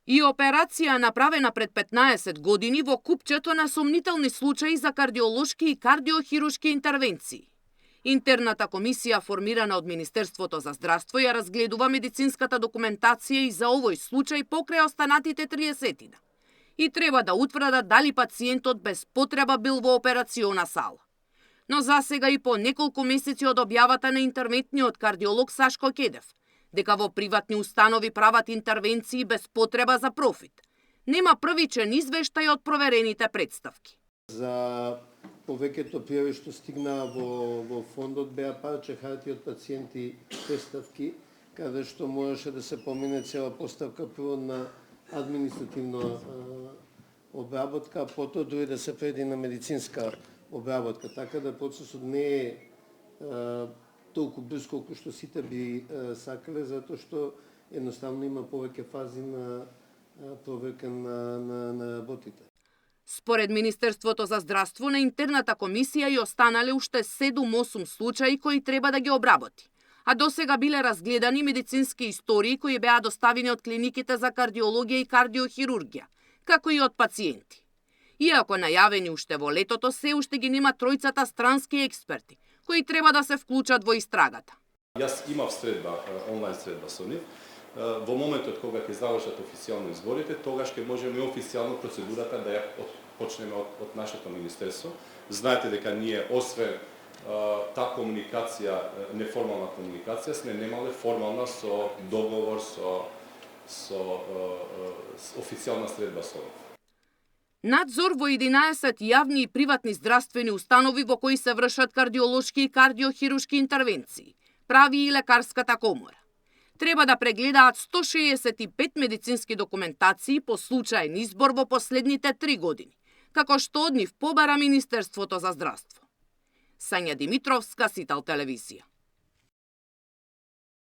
И операција направена пред 15 години во купчето на сомнителни случаи за кардиолошки и кардиохирушки интервенции. Интерната комисија, формирана од Министерството за здравство, ја разгледува медицинската документација и за овој случај покрај останатите 30-тина. И треба да утврдат дали пациентот без потреба бил во операциона сала. Но засега и по неколку месеци од објавата на интервентниот кардиолог Сашко Кедев, дека во приватни установи прават интервенции без потреба за профит, нема првичен извештај од проверените претставки. За повеќето пријави што стигна во фондот беа парче хартија од пациенти претставки, каде што можеше да се помине цела поставка прво на административна обработка, потоа дури да се преди на медицинска обработка, така да процесот не е толку брз колку што сите би сакале, затоа што едноставно има повеќе фази на проверка на работите. Според Министерството за здравство, на интерната комисија и останале уште 7-8 случаи кои треба да ги обработи, а досега биле разгледани медицински истории кои беа доставени од клиниките за кардиологија и кардиохирургија, како и од пациенти. Иако најавени уште во летото, се уште ги нема тројцата странски експерти, кои треба да се вклучат во истрагата. Јас имав средба, онлайн средба со нив. Во моментот кога ќе завршат официјално изборите, тогаш ќе можеме и официјално процедурата да ја почнеме од нашето министерство. Знаете дека ние, освен таа комуникација, неформална комуникација, сме немале формална со договор со официјална средба со нив. Надзор во 11 јавни и приватни здравствени установи во кои се вршат кардиолошки и кардиохирушки интервенции, прави и лекарската комора. Треба да прегледаат 165 медицински документации по случаен избор во последните 3 години, како што од нив побара Министерството за здравство. Сања Димитровска, Сител телевизија.